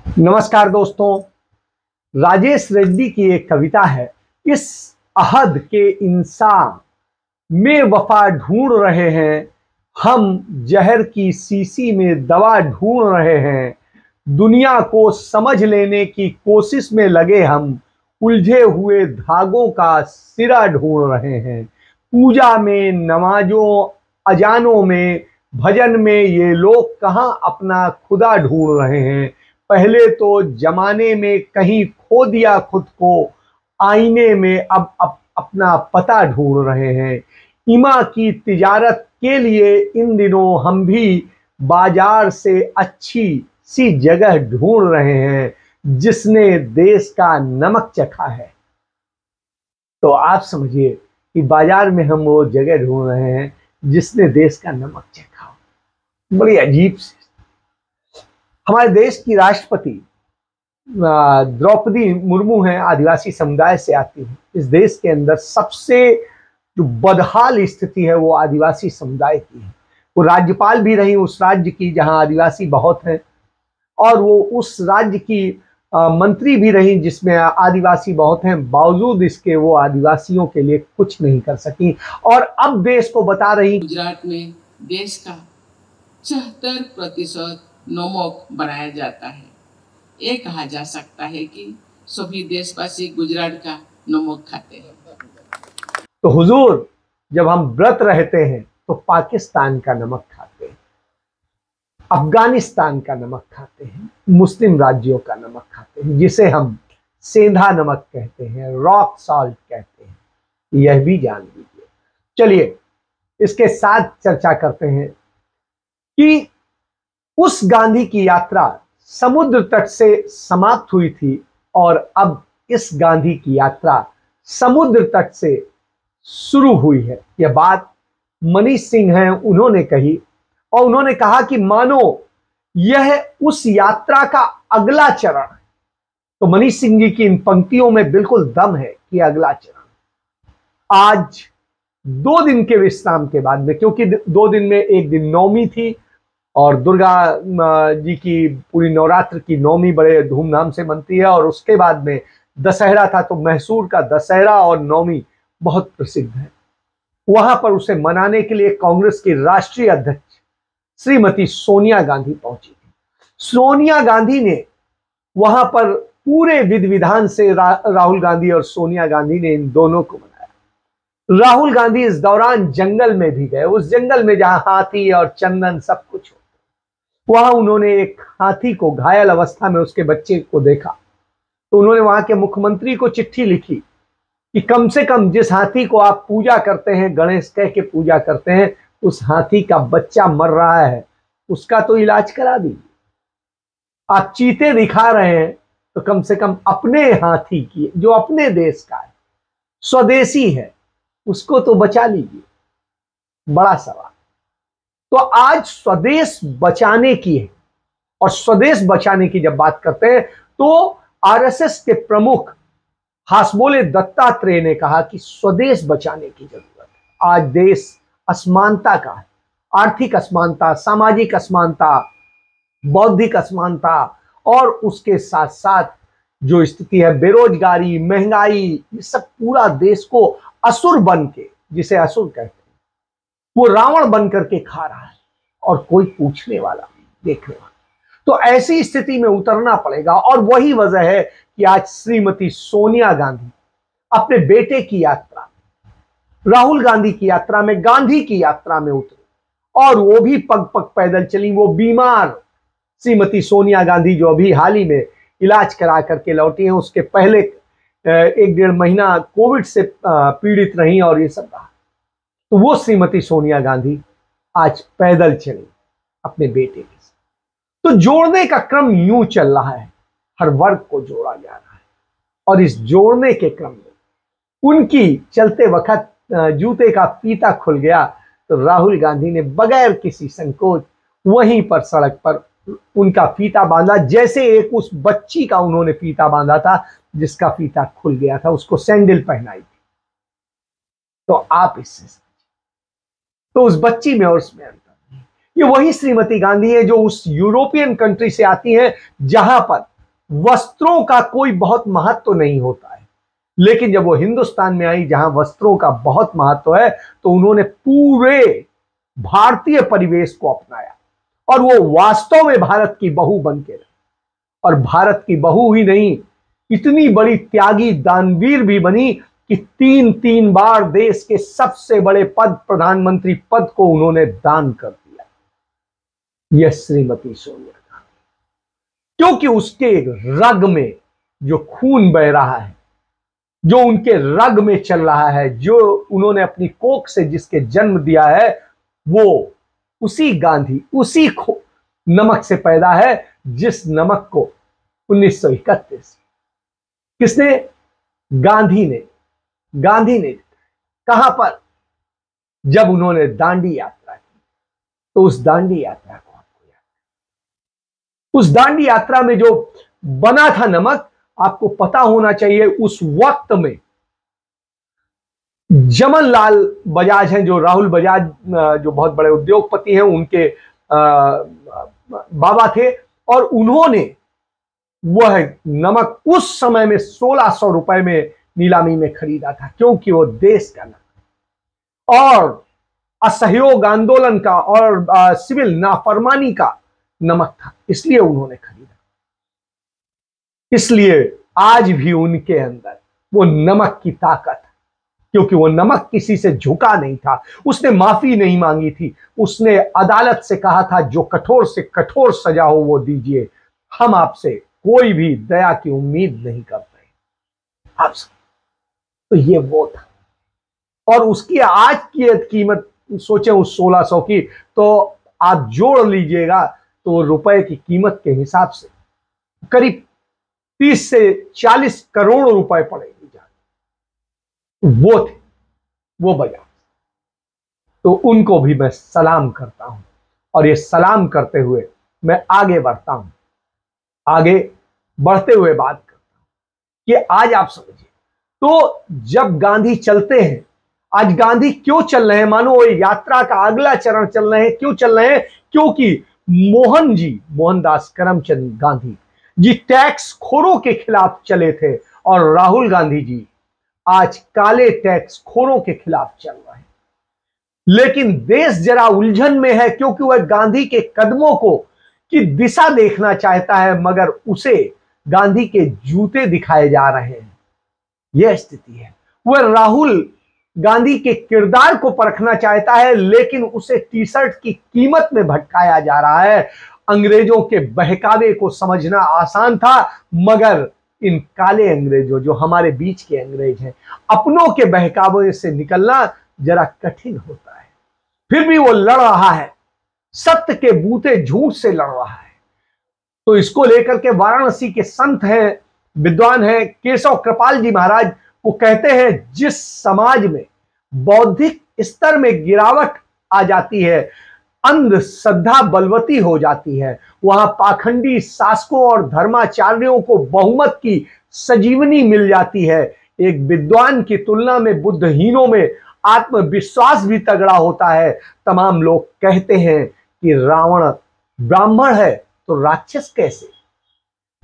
नमस्कार दोस्तों। राजेश रेड्डी की एक कविता है। इस अहद के इंसान में वफा ढूंढ रहे हैं, हम जहर की शीशी में दवा ढूंढ रहे हैं। दुनिया को समझ लेने की कोशिश में लगे हम, उलझे हुए धागों का सिरा ढूंढ रहे हैं। पूजा में, नमाजों, अजानों में, भजन में ये लोग कहाँ अपना खुदा ढूंढ रहे हैं। पहले तो जमाने में कहीं खो दिया खुद को, आईने में अब अपना पता ढूंढ रहे हैं। ईमा की तिजारत के लिए इन दिनों हम भी बाजार से अच्छी सी जगह ढूंढ रहे हैं, जिसने देश का नमक चखा है। तो आप समझिए कि बाजार में हम वो जगह ढूंढ रहे हैं जिसने देश का नमक चखा हो। बड़ी अजीब सी। हमारे देश की राष्ट्रपति द्रौपदी मुर्मू हैं, आदिवासी समुदाय से आती हैं। इस देश के अंदर सबसे जो बदहाल स्थिति है वो आदिवासी समुदाय की है। वो राज्यपाल भी रही उस राज्य की जहां आदिवासी बहुत हैं, और वो उस राज्य की मंत्री भी रही जिसमें आदिवासी बहुत हैं। बावजूद इसके वो आदिवासियों के लिए कुछ नहीं कर सकी, और अब देश को बता रही। गुजरात में देश का 74% नमक बनाया जाता है। ये कहा जा सकता है कि सभी देशवासी गुजरात का नमक खाते हैं। तो हुजूर, जब हम व्रत रहते हैं तो पाकिस्तान का नमक खाते हैं, अफगानिस्तान का नमक खाते हैं, मुस्लिम राज्यों का नमक खाते हैं, जिसे हम सेंधा नमक कहते हैं, रॉक सॉल्ट कहते हैं। यह भी जान लीजिए। चलिए इसके साथ चर्चा करते हैं कि उस गांधी की यात्रा समुद्र तट से समाप्त हुई थी, और अब इस गांधी की यात्रा समुद्र तट से शुरू हुई है। यह बात मनीष सिंह हैं, उन्होंने कही, और उन्होंने कहा कि मानो यह उस यात्रा का अगला चरण है। तो मनीष सिंह जी की इन पंक्तियों में बिल्कुल दम है कि अगला चरण। आज 2 दिन के विश्राम के बाद में, क्योंकि 2 दिन में एक दिन नवमी थी और दुर्गा जी की पूरी नवरात्र की नवमी बड़े धूमधाम से मनती है, और उसके बाद में दशहरा था। तो मैसूर का दशहरा और नवमी बहुत प्रसिद्ध है। वहां पर उसे मनाने के लिए कांग्रेस की राष्ट्रीय अध्यक्ष श्रीमती सोनिया गांधी पहुंची थी। सोनिया गांधी ने वहां पर पूरे विधि विधान से राहुल गांधी और सोनिया गांधी ने इन दोनों को मनाया। राहुल गांधी इस दौरान जंगल में भी गए, उस जंगल में जहां हाथी और चंदन सब कुछ हो। वहां उन्होंने एक हाथी को घायल अवस्था में उसके बच्चे को देखा। तो उन्होंने वहां के मुख्यमंत्री को चिट्ठी लिखी कि कम से कम जिस हाथी को आप पूजा करते हैं, गणेश कह के पूजा करते हैं, उस हाथी का बच्चा मर रहा है, उसका तो इलाज करा दीजिए। आप चीते दिखा रहे हैं तो कम से कम अपने हाथी की, जो अपने देश का है, स्वदेशी है, उसको तो बचा लीजिए। बड़ा सवाल। तो आज स्वदेश बचाने की है, और स्वदेश बचाने की जब बात करते हैं तो आरएसएस के प्रमुख हासबोले दत्तात्रेय ने कहा कि स्वदेश बचाने की जरूरत है। आज देश असमानता का है, आर्थिक असमानता, सामाजिक असमानता, बौद्धिक असमानता, और उसके साथ साथ जो स्थिति है बेरोजगारी, महंगाई, ये सब पूरा देश को असुर बन के, जिसे असुर कहते हैं, वो रावण बन करके खा रहा है, और कोई पूछने वाला, देखने वाला। तो ऐसी स्थिति में उतरना पड़ेगा, और वही वजह है कि आज श्रीमती सोनिया गांधी अपने बेटे की यात्रा, राहुल गांधी की यात्रा में, गांधी की यात्रा में उतरी, और वो भी पग पग पैदल चली। वो बीमार श्रीमती सोनिया गांधी जो अभी हाल ही में इलाज करा करके लौटी हैं, उसके पहले 1-1.5 महीना कोविड से पीड़ित रही, और ये सब रहा। तो वो श्रीमती सोनिया गांधी आज पैदल चली अपने बेटे के साथ। तो जोड़ने का क्रम यूं चल रहा है, हर वर्ग को जोड़ा जा रहा है, और इस जोड़ने के क्रम में उनकी चलते वक्त जूते का फीता खुल गया, तो राहुल गांधी ने बगैर किसी संकोच वहीं पर सड़क पर उनका फीता बांधा, जैसे एक उस बच्ची का उन्होंने फीता बांधा था जिसका फीता खुल गया था, उसको सैंडल पहनाई थी। तो आप इससे तो उस बच्ची में और उसमें अंतर नहीं। ये वही श्रीमती गांधी है जो उस यूरोपियन कंट्री से आती हैं जहां पर वस्त्रों का कोई बहुत महत्व तो नहीं होता है, लेकिन जब वो हिंदुस्तान में आई जहां वस्त्रों का बहुत महत्व है, तो उन्होंने पूरे भारतीय परिवेश को अपनाया और वो वास्तव में भारत की बहू बन के रही। और भारत की बहू ही नहीं, इतनी बड़ी त्यागी दानवीर भी बनी कि 3-3 बार देश के सबसे बड़े पद, प्रधानमंत्री पद को उन्होंने दान कर दिया। यह श्रीमती सोनिया गांधी, क्योंकि उसके रग में जो खून बह रहा है, जो उनके रग में चल रहा है, जो उन्होंने अपनी कोख से जिसके जन्म दिया है, वो उसी गांधी, उसी नमक से पैदा है जिस नमक को 1931 किसने, गांधी ने कहां पर, जब उन्होंने दांडी यात्रा की। तो उस दांडी यात्रा को आपको याद, उस दांडी यात्रा में जो बना था नमक, आपको पता होना चाहिए उस वक्त में जमनलाल बजाज हैं, जो राहुल बजाज जो बहुत बड़े उद्योगपति हैं, उनके बाबा थे, और उन्होंने वह नमक उस समय में 1600 रुपए में नीलामी में खरीदा था, क्योंकि वो देश का नमक और असहयोग आंदोलन का और सिविल नाफरमानी का नमक था, इसलिए उन्होंने खरीदा। इसलिए आज भी उनके अंदर वो नमक की ताकत, क्योंकि वो नमक किसी से झुका नहीं था, उसने माफी नहीं मांगी थी, उसने अदालत से कहा था जो कठोर से कठोर सजा हो वो दीजिए, हम आपसे कोई भी दया की उम्मीद नहीं करते आपसे। तो ये वो था, और उसकी आज की कीमत सोचे उस 1600 की, तो आप जोड़ लीजिएगा तो रुपए की कीमत के हिसाब से करीब 30 से 40 करोड़ रुपए पड़ेगी। वो थे, वो बजाज। तो उनको भी मैं सलाम करता हूं, और ये सलाम करते हुए मैं आगे बढ़ता हूं, आगे बढ़ते हुए बात करता हूं कि आज आप समझिए, तो जब गांधी चलते हैं, आज गांधी क्यों चल रहे हैं, मानो वो यात्रा का अगला चरण चल रहे हैं, क्यों चल रहे हैं, क्योंकि मोहनदास करमचंद गांधी जी टैक्स खोरों के खिलाफ चले थे, और राहुल गांधी जी आज काले टैक्स खोरों के खिलाफ चल रहे हैं। लेकिन देश जरा उलझन में है, क्योंकि वह गांधी के कदमों को की दिशा देखना चाहता है, मगर उसे गांधी के जूते दिखाए जा रहे हैं। यह स्थिति है। वह राहुल गांधी के किरदार को परखना चाहता है, लेकिन उसे टी शर्ट की कीमत में भटकाया जा रहा है। अंग्रेजों के बहकावे को समझना आसान था, मगर इन काले अंग्रेजों, जो हमारे बीच के अंग्रेज हैं, अपनों के बहकावे से निकलना जरा कठिन होता है। फिर भी वो लड़ रहा है, सत्य के बूते झूठ से लड़ रहा है। तो इसको लेकर के वाराणसी के संत हैं, विद्वान हैं, केशव कृपाल जी महाराज, वो कहते हैं जिस समाज में बौद्धिक स्तर में गिरावट आ जाती है, अंधश्रद्धा बलवती हो जाती है, वहां पाखंडी शासकों और धर्माचार्यों को बहुमत की सजीवनी मिल जाती है। एक विद्वान की तुलना में बुद्धहीनों में आत्मविश्वास भी तगड़ा होता है। तमाम लोग कहते हैं कि रावण ब्राह्मण है तो राक्षस कैसे?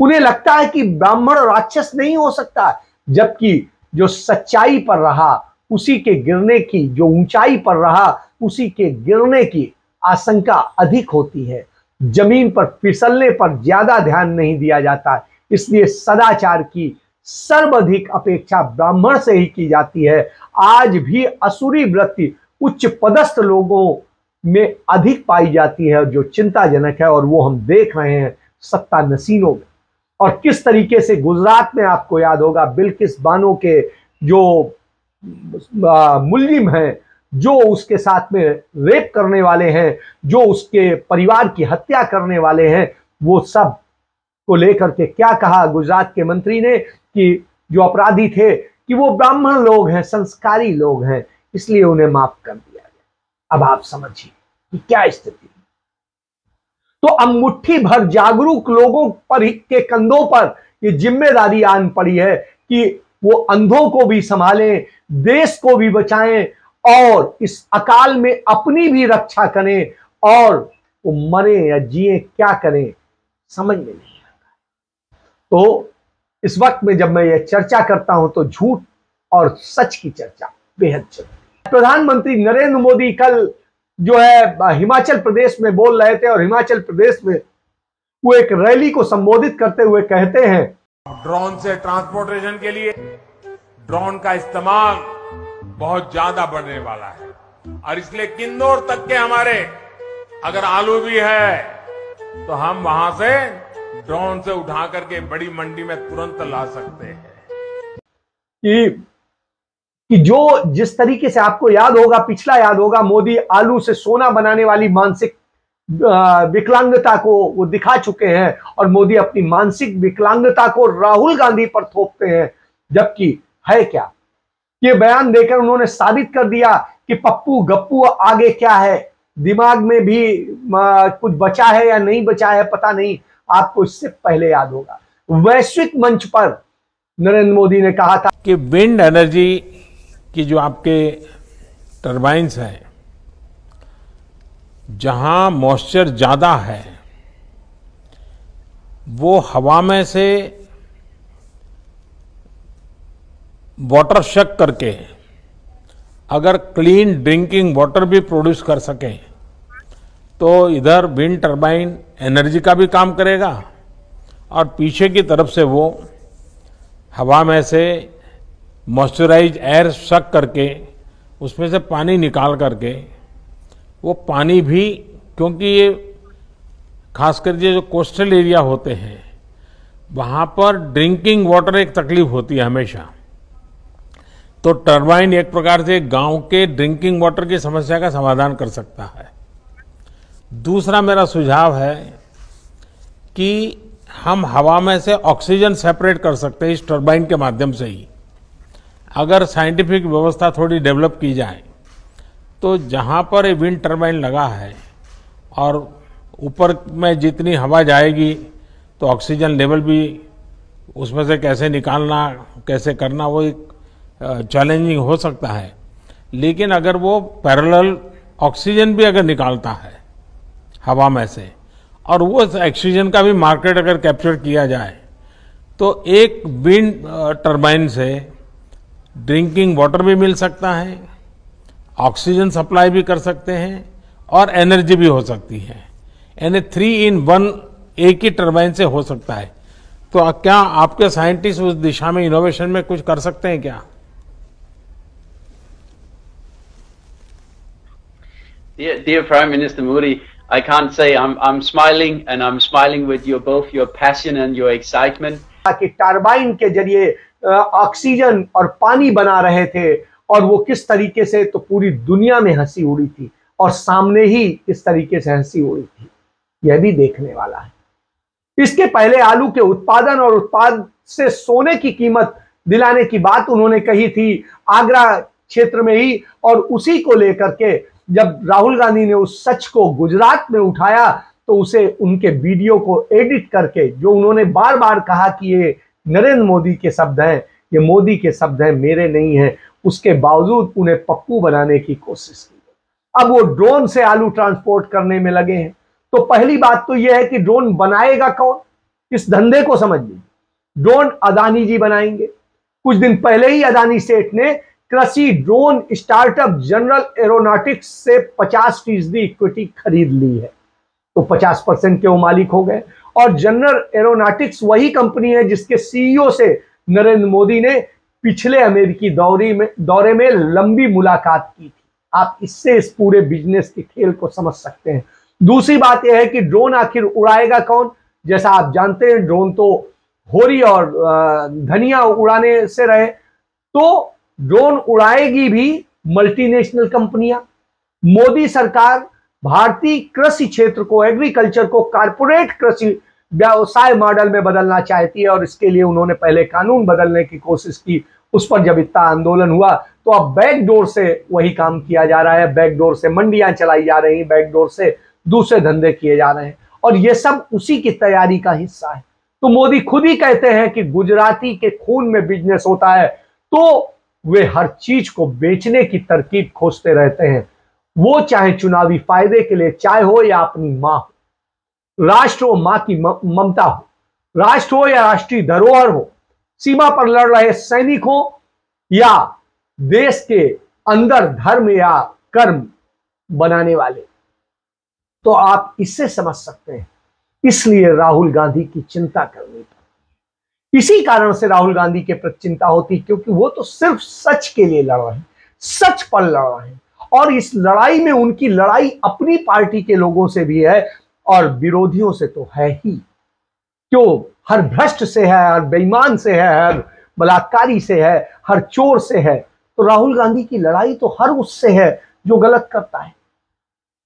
उन्हें लगता है कि ब्राह्मण राक्षस नहीं हो सकता, जबकि जो सच्चाई पर रहा उसी के गिरने की, जो ऊंचाई पर रहा उसी के गिरने की आशंका अधिक होती है। जमीन पर फिसलने पर ज्यादा ध्यान नहीं दिया जाता, इसलिए सदाचार की सर्वाधिक अपेक्षा ब्राह्मण से ही की जाती है। आज भी असुरी वृत्ति उच्च पदस्थ लोगों में अधिक पाई जाती है, जो चिंताजनक है, और वो हम देख रहे हैं सत्ता नसीनों में। और किस तरीके से गुजरात में आपको याद होगा, बिल्किस बानो के जो मुल्जिम हैं, जो उसके साथ में रेप करने वाले हैं, जो उसके परिवार की हत्या करने वाले हैं, वो सब को लेकर के क्या कहा गुजरात के मंत्री ने कि जो अपराधी थे कि वो ब्राह्मण लोग हैं, संस्कारी लोग हैं, इसलिए उन्हें माफ कर दिया गया। अब आप समझिए कि क्या स्थिति। तो अब मुट्ठी भर जागरूक लोगों पर के कंधों पर ये जिम्मेदारी आन पड़ी है कि वो अंधों को भी संभालें, देश को भी बचाएं, और इस अकाल में अपनी भी रक्षा करें, और वो मरे या जिए क्या करें समझ में नहीं आता। तो इस वक्त में जब मैं ये चर्चा करता हूं तो झूठ और सच की चर्चा बेहद चलती है। प्रधानमंत्री नरेंद्र मोदी कल जो है हिमाचल प्रदेश में बोल रहे थे और हिमाचल प्रदेश में वो एक रैली को संबोधित करते हुए कहते हैं, ड्रोन से ट्रांसपोर्टेशन के लिए ड्रोन का इस्तेमाल बहुत ज्यादा बढ़ने वाला है और इसलिए किन्नौर तक के हमारे अगर आलू भी है तो हम वहां से ड्रोन से उठा करके बड़ी मंडी में तुरंत ला सकते हैं। कि जो जिस तरीके से आपको याद होगा, पिछला याद होगा, मोदी आलू से सोना बनाने वाली मानसिक विकलांगता को वो दिखा चुके हैं और मोदी अपनी मानसिक विकलांगता को राहुल गांधी पर थोपते हैं, जबकि है क्या, ये बयान देकर उन्होंने साबित कर दिया कि पप्पू गप्पू आगे क्या है, दिमाग में भी कुछ बचा है या नहीं बचा है पता नहीं। आपको इससे पहले याद होगा वैश्विक मंच पर नरेंद्र मोदी ने कहा था कि विंड एनर्जी की जो आपके टरबाइन्स हैं, जहां मॉइस्चर ज्यादा है वो हवा में से वाटर शक करके अगर क्लीन ड्रिंकिंग वाटर भी प्रोड्यूस कर सकें तो इधर विंड टरबाइन एनर्जी का भी काम करेगा और पीछे की तरफ से वो हवा में से मॉइस्चराइज एयर शक करके उसमें से पानी निकाल करके वो पानी भी, क्योंकि ये खासकर ये जो कोस्टल एरिया होते हैं वहां पर ड्रिंकिंग वाटर एक तकलीफ होती है हमेशा, तो टरबाइन एक प्रकार से गांव के ड्रिंकिंग वाटर की समस्या का समाधान कर सकता है। दूसरा मेरा सुझाव है कि हम हवा में से ऑक्सीजन सेपरेट कर सकते हैं इस टरबाइन के माध्यम से ही। अगर साइंटिफिक व्यवस्था थोड़ी डेवलप की जाए तो जहां पर ये विंड टरबाइन लगा है और ऊपर में जितनी हवा जाएगी तो ऑक्सीजन लेवल भी उसमें से कैसे निकालना, कैसे करना, वो एक चैलेंजिंग हो सकता है। लेकिन अगर वो पैरेलल ऑक्सीजन भी अगर निकालता है हवा में से और वो ऑक्सीजन का भी मार्केट अगर कैप्चर किया जाए तो एक विंड टरबाइन से ड्रिंकिंग वाटर भी मिल सकता है, ऑक्सीजन सप्लाई भी कर सकते हैं और एनर्जी भी हो सकती है। यानी 3 in 1 एक ही टरबाइन से हो सकता है। तो क्या आपके साइंटिस्ट उस दिशा में इनोवेशन में कुछ कर सकते हैं क्या? Dear Prime Minister Modi, I can't say I'm smiling, and I'm smiling with both your passion and your excitement. कि टरबाइन के जरिए ऑक्सीजन और पानी बना रहे थे और वो किस तरीके से, तो पूरी दुनिया में हंसी उड़ी थी और सामने ही किस तरीके से हंसी उड़ी थी, यह भी देखने वाला है। इसके पहले आलू के उत्पादन और उत्पाद से सोने की कीमत दिलाने की बात उन्होंने कही थी आगरा क्षेत्र में ही, और उसी को लेकर के जब राहुल गांधी ने उस सच को गुजरात में उठाया तो उसे उनके वीडियो को एडिट करके, जो उन्होंने बार बार कहा कि ये नरेंद्र मोदी के शब्द हैं, ये मोदी के शब्द हैं, मेरे नहीं हैं, उसके बावजूद उन्हें पप्पू बनाने की कोशिश की। अब वो ड्रोन से आलू ट्रांसपोर्ट करने में लगे हैं। तो पहली बात तो यह है कि ड्रोन बनाएगा कौन, इस धंधे को समझ लीजिए। ड्रोन अदानी जी बनाएंगे। कुछ दिन पहले ही अदानी सेठ ने कृषि ड्रोन स्टार्टअप जनरल एरोनॉटिक्स से 50% इक्विटी खरीद ली है, तो 50% के वो मालिक हो गए। और जनरल एरोनॉटिक्स वही कंपनी है जिसके सीईओ से नरेंद्र मोदी ने पिछले अमेरिकी दौरे में लंबी मुलाकात की थी। आप इससे इस पूरे बिजनेस के खेल को समझ सकते हैं। दूसरी बात यह है कि ड्रोन आखिर उड़ाएगा कौन। जैसा आप जानते हैं ड्रोन तो होरी और धनिया उड़ाने से रहे, तो ड्रोन उड़ाएगी भी मल्टीनेशनल कंपनियां। मोदी सरकार भारतीय कृषि क्षेत्र को, एग्रीकल्चर को कारपोरेट कृषि व्यवसाय मॉडल में बदलना चाहती है और इसके लिए उन्होंने पहले कानून बदलने की कोशिश की। उस पर जब इतना आंदोलन हुआ तो अब बैकडोर से वही काम किया जा रहा है, बैकडोर से मंडियां चलाई जा रही, बैकडोर से दूसरे धंधे किए जा रहे हैं और ये सब उसी की तैयारी का हिस्सा है। तो मोदी खुद ही कहते हैं कि गुजराती के खून में बिजनेस होता है, तो वे हर चीज को बेचने की तरकीब खोजते रहते हैं, वो चाहे चुनावी फायदे के लिए, चाहे हो या अपनी मां हो, राष्ट्र और मां की ममता हो। राष्ट्र हो या राष्ट्रीय धरोहर हो, सीमा पर लड़ रहे सैनिक हो या देश के अंदर धर्म या कर्म बनाने वाले, तो आप इससे समझ सकते हैं। इसलिए राहुल गांधी की चिंता करनी पड़ती। इसी कारण से राहुल गांधी के प्रति चिंता होती, क्योंकि वो तो सिर्फ सच के लिए लड़ रहे हैं, सच पर लड़ रहे हैं। और इस लड़ाई में उनकी लड़ाई अपनी पार्टी के लोगों से भी है और विरोधियों से तो है ही। क्यों? हर भ्रष्ट से है, हर बेईमान से है, हर बलात्कारी से है, हर चोर से है। तो राहुल गांधी की लड़ाई तो हर उससे है जो गलत करता है,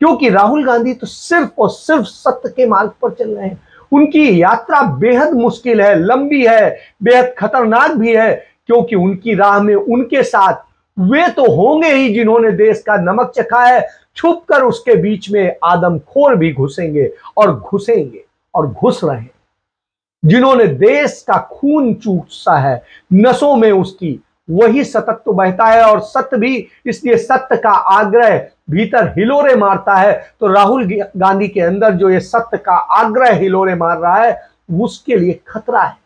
क्योंकि राहुल गांधी तो सिर्फ और सिर्फ सत्य के मार्ग पर चल रहे हैं। उनकी यात्रा बेहद मुश्किल है, लंबी है, बेहद खतरनाक भी है, क्योंकि उनकी राह में उनके साथ वे तो होंगे ही जिन्होंने देश का नमक चखा है, छुपकर उसके बीच में आदमखोर भी घुसेंगे और घुसेंगे और घुस रहे हैं। जिन्होंने देश का खून चूसा है, नसों में उसकी वही सतत तो बहता है, और सत्य भी, इसलिए सत्य का आग्रह भीतर हिलोरे मारता है। तो राहुल गांधी के अंदर जो ये सत्य का आग्रह हिलोरे मार रहा है, उसके लिए खतरा है।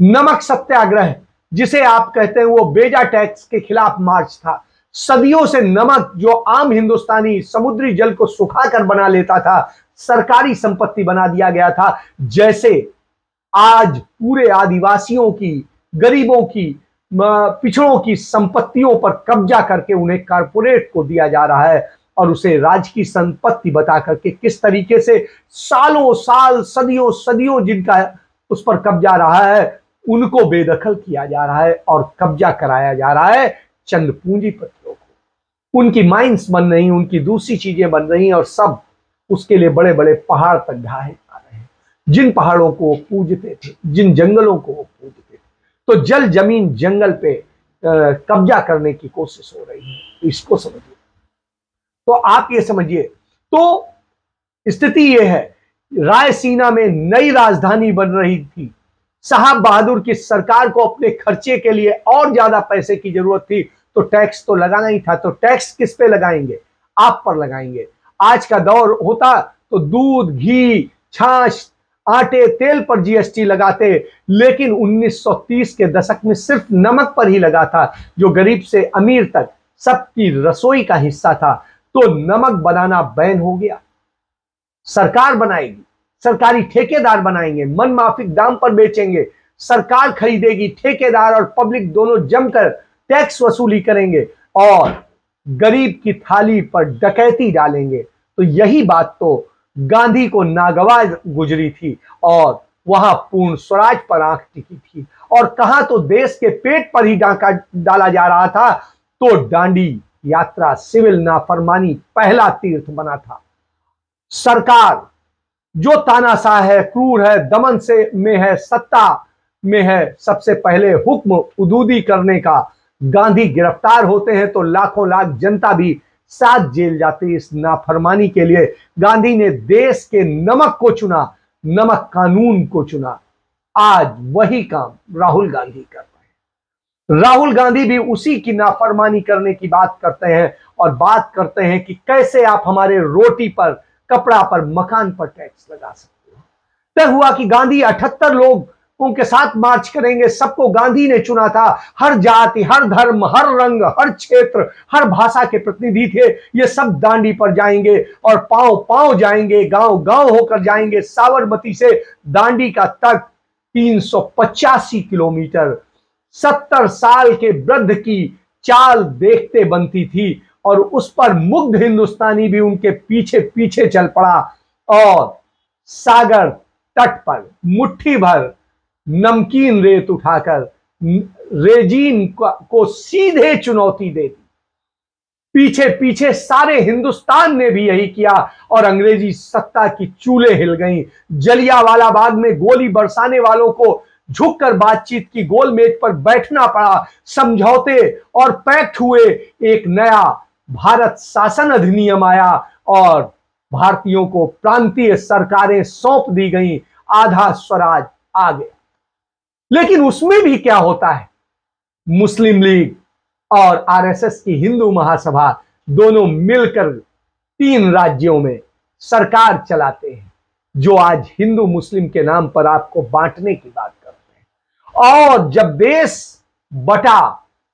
नमक सत्याग्रह जिसे आप कहते हैं, वो बेजा टैक्स के खिलाफ मार्च था। सदियों से नमक जो आम हिंदुस्तानी समुद्री जल को सुखाकर बना लेता था, सरकारी संपत्ति बना दिया गया था। जैसे आज पूरे आदिवासियों की, गरीबों की, पिछड़ों की संपत्तियों पर कब्जा करके उन्हें कारपोरेट को दिया जा रहा है, और उसे राज की संपत्ति बता करके किस तरीके से सालों साल, सदियों सदियों जिनका उस पर कब्जा रहा है, उनको बेदखल किया जा रहा है और कब्जा कराया जा रहा है चंद पूंजीपतियों को। उनकी माइंस बन रही, उनकी दूसरी चीजें बन रही, और सब उसके लिए बड़े बड़े पहाड़ तक ढाए जा रहे हैं। जिन पहाड़ों को वो पूजते थे, जिन जंगलों को वो पूजते थे, तो जल जमीन जंगल पे कब्जा करने की कोशिश हो रही है। तो इसको समझिए, तो आप ये समझिए। तो स्थिति ये है, रायसीना में नई राजधानी बन रही थी। साहब बहादुर की सरकार को अपने खर्चे के लिए और ज्यादा पैसे की जरूरत थी, तो टैक्स तो लगाना ही था। तो टैक्स किस पे लगाएंगे? आप पर लगाएंगे। आज का दौर होता तो दूध, घी, छाछ, आटे, तेल पर जीएसटी लगाते, लेकिन 1930 के दशक में सिर्फ नमक पर ही लगा था, जो गरीब से अमीर तक सबकी रसोई का हिस्सा था। तो नमक बनाना बैन हो गया। सरकार बनाएगी, सरकारी ठेकेदार बनाएंगे, मन माफिक दाम पर बेचेंगे, सरकार खरीदेगी, ठेकेदार और पब्लिक दोनों जमकर टैक्स वसूली करेंगे और गरीब की थाली पर डकैती डालेंगे। तो यही बात तो गांधी को नागवार गुजरी थी, और वहां पूर्ण स्वराज पर आंख टिकी थी। और कहां तो देश के पेट पर ही डाका डाला जा रहा था, तो दांडी यात्रा, सिविल नाफरमानी पहला तीर्थ बना था। सरकार जो तानाशाह है, क्रूर है, दमन से में है, सत्ता में है, सबसे पहले हुक्म उदूदी करने का। गांधी गिरफ्तार होते हैं तो लाखों लाख जनता भी साथ जेल जाती इस नाफरमानी के लिए। गांधी ने देश के नमक को चुना, नमक कानून को चुना। आज वही काम राहुल गांधी कर रहे हैं। राहुल गांधी भी उसी की नाफरमानी करने की बात करते हैं, और बात करते हैं कि कैसे आप हमारे रोटी पर, कपड़ा पर, मकान पर टैक्स लगा सकते हो। तय हुआ कि गांधी 78 लोग उनके साथ मार्च करेंगे। सबको गांधी ने चुना था। हर जाति, हर धर्म, हर रंग, हर क्षेत्र, हर भाषा के प्रतिनिधि थे। ये सब दांडी पर जाएंगे और पांव पांव जाएंगे, गांव गांव होकर जाएंगे। साबरमती से दांडी का तट 385 किलोमीटर। 70 साल के वृद्ध की चाल देखते बनती थी, और उस पर मुग्ध हिंदुस्तानी भी उनके पीछे पीछे चल पड़ा, और सागर तट पर मुट्ठी भर नमकीन रेत उठाकर रेजीन को सीधे चुनौती दे दी। पीछे पीछे सारे हिंदुस्तान ने भी यही किया, और अंग्रेजी सत्ता की चूल्हे हिल गईं। जलियांवाला बाग में गोली बरसाने वालों को झुककर बातचीत की गोल मेज पर बैठना पड़ा। समझौते और पैक्ट हुए। एक नया भारत शासन अधिनियम आया, और भारतीयों को प्रांतीय सरकारें सौंप दी गईं। आधा स्वराज आ गया। लेकिन उसमें भी क्या होता है, मुस्लिम लीग और आरएसएस की हिंदू महासभा दोनों मिलकर 3 राज्यों में सरकार चलाते हैं। जो आज हिंदू मुस्लिम के नाम पर आपको बांटने की बात करते हैं। और जब देश बटा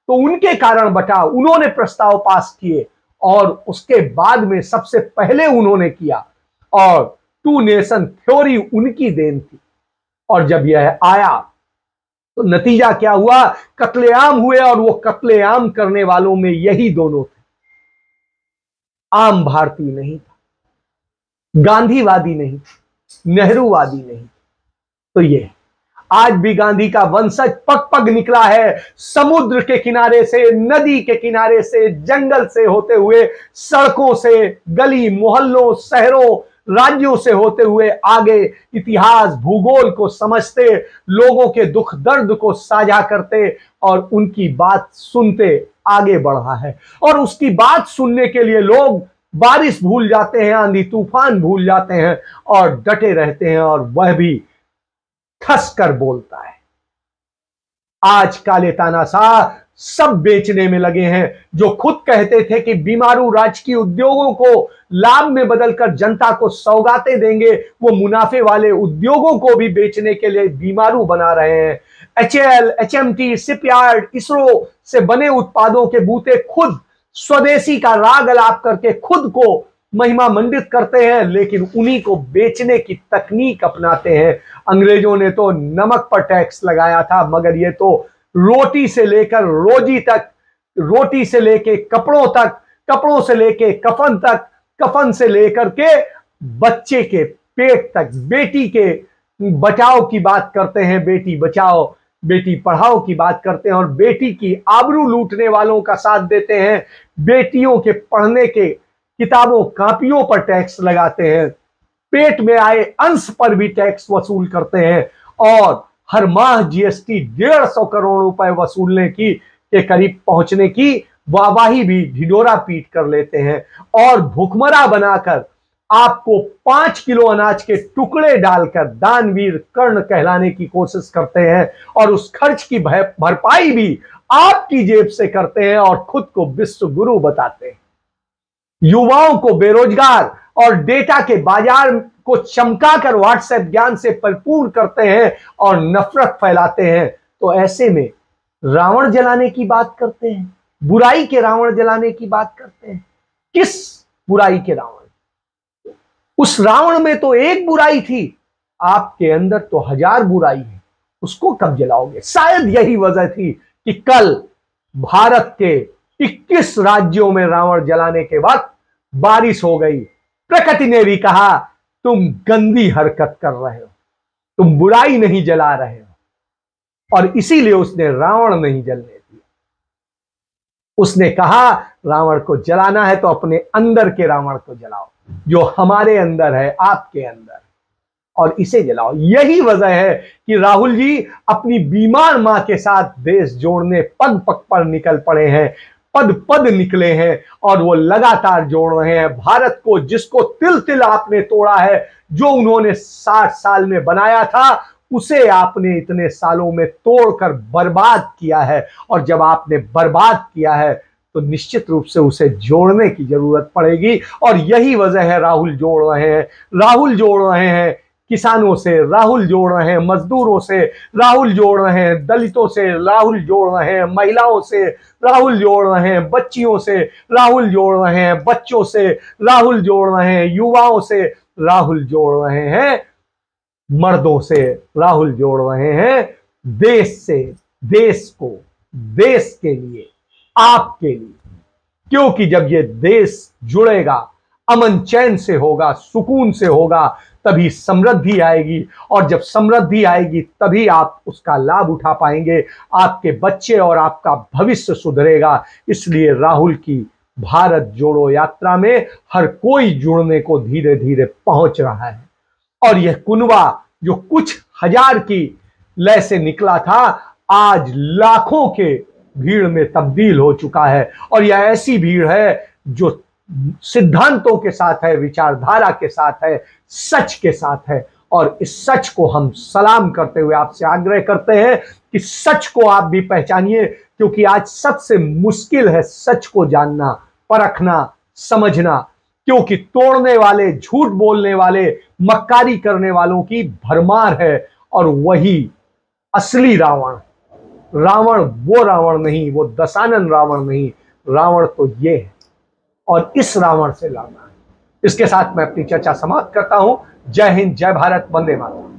तो उनके कारण बटा, उन्होंने प्रस्ताव पास किए और उसके बाद में सबसे पहले उन्होंने किया, और 2 नेशन थ्योरी उनकी देन थी। और जब यह आया तो नतीजा क्या हुआ? कत्लेआम हुए, और वो कत्लेआम करने वालों में यही दोनों थे। आम भारतीय नहीं था, गांधीवादी नहीं, नेहरूवादी नहीं। तो ये आज भी गांधी का वंशज पग पग निकला है, समुद्र के किनारे से, नदी के किनारे से, जंगल से होते हुए, सड़कों से, गली मोहल्लों, शहरों, राज्यों से होते हुए आगे, इतिहास भूगोल को समझते, लोगों के दुख दर्द को साझा करते और उनकी बात सुनते आगे बढ़ रहा है। और उसकी बात सुनने के लिए लोग बारिश भूल जाते हैं, आंधी तूफान भूल जाते हैं और डटे रहते हैं, और वह भी ठस कर बोलता है। आज काले तानाशाह सब बेचने में लगे हैं। जो खुद कहते थे कि बीमारू राजकीय उद्योगों को लाभ में बदलकर जनता को सौगातें देंगे, वो मुनाफे वाले उद्योगों को भी बेचने के लिए बीमारू बना रहे हैं। HAL, HMT, शिपयार्ड, इसरो से बने उत्पादों के बूते खुद स्वदेशी का राग अलाप करके खुद को महिमा मंडित करते हैं, लेकिन उन्हीं को बेचने की तकनीक अपनाते हैं। अंग्रेजों ने तो नमक पर टैक्स लगाया था, मगर ये तो रोटी से लेकर रोजी तक, रोटी से लेके कपड़ों तक, कपड़ों से लेके कफन तक, कफन से लेकर के बच्चे के पेट तक, बेटी के बचाओ की बात करते हैं, बेटी बचाओ बेटी पढ़ाओ की बात करते हैं, और बेटी की आबरू लूटने वालों का साथ देते हैं। बेटियों के पढ़ने के किताबों कापियों पर टैक्स लगाते हैं, पेट में आए अंश पर भी टैक्स वसूल करते हैं, और हर माह GST 150 करोड़ रुपए वसूलने की के करीब पहुंचने की वाहवाही भी ढिढोरा पीट कर लेते हैं, और भुखमरा बनाकर आपको 5 किलो अनाज के टुकड़े डालकर दानवीर कर्ण कहलाने की कोशिश करते हैं, और उस खर्च की भरपाई भी आपकी जेब से करते हैं और खुद को विश्व गुरु बताते हैं। युवाओं को बेरोजगार और डेटा के बाजार को चमकाकर व्हाट्सएप ज्ञान से परिपूर्ण करते हैं और नफरत फैलाते हैं। तो ऐसे में रावण जलाने की बात करते हैं, बुराई के रावण जलाने की बात करते हैं। किस बुराई के रावण? उस रावण में तो एक बुराई थी, आपके अंदर तो 1000 बुराई है, उसको कब जलाओगे? शायद यही वजह थी कि कल भारत के 21 राज्यों में रावण जलाने के वक्त बारिश हो गई। प्रकृति ने भी कहा तुम गंदी हरकत कर रहे हो, तुम बुराई नहीं जला रहे हो, और इसीलिए उसने रावण नहीं जलने दिया। उसने कहा रावण को जलाना है तो अपने अंदर के रावण को जलाओ, जो हमारे अंदर है, आपके अंदर, और इसे जलाओ। यही वजह है कि राहुल जी अपनी बीमार मां के साथ देश जोड़ने पग पग पर निकल पड़े हैं, पद पद निकले हैं, और वो लगातार जोड़ रहे हैं भारत को, जिसको तिल तिल आपने तोड़ा है। जो उन्होंने 60 साल में बनाया था उसे आपने इतने सालों में तोड़कर बर्बाद किया है, और जब आपने बर्बाद किया है तो निश्चित रूप से उसे जोड़ने की जरूरत पड़ेगी। और यही वजह है राहुल जोड़ रहे हैं। राहुल जोड़ रहे हैं किसानों से, राहुल जोड़ रहे हैं मजदूरों से, राहुल जोड़ रहे हैं दलितों से, राहुल जोड़ रहे हैं महिलाओं से, राहुल जोड़ रहे हैं बच्चियों से, राहुल जोड़ रहे हैं बच्चों से, राहुल जोड़ रहे हैं युवाओं से, राहुल जोड़ रहे हैं मर्दों से, राहुल जोड़ रहे हैं देश से, देश को, देश के लिए, आपके लिए। क्योंकि जब ये देश जुड़ेगा, अमन चैन से होगा, सुकून से होगा, तभी समृद्धि आएगी, और जब समृद्धि आएगी तभी आप उसका लाभ उठा पाएंगे, आपके बच्चे और आपका भविष्य सुधरेगा। इसलिए राहुल की भारत जोड़ो यात्रा में हर कोई जुड़ने को धीरे धीरे पहुंच रहा है। और यह कुनबा जो कुछ हजार की लय से निकला था, आज लाखों के भीड़ में तब्दील हो चुका है, और यह ऐसी भीड़ है जो सिद्धांतों के साथ है, विचारधारा के साथ है, सच के साथ है। और इस सच को हम सलाम करते हुए आपसे आग्रह करते हैं कि सच को आप भी पहचानिए, क्योंकि आज सबसे मुश्किल है सच को जानना, परखना, समझना। क्योंकि तोड़ने वाले, झूठ बोलने वाले, मक्कारी करने वालों की भरमार है, और वही असली रावण। रावण वो रावण नहीं, वो दशानन रावण नहीं, रावण तो ये है, और इस रावण से लड़ना है। इसके साथ मैं अपनी चर्चा समाप्त करता हूं। जय हिंद, जय भारत, वंदे मातरम।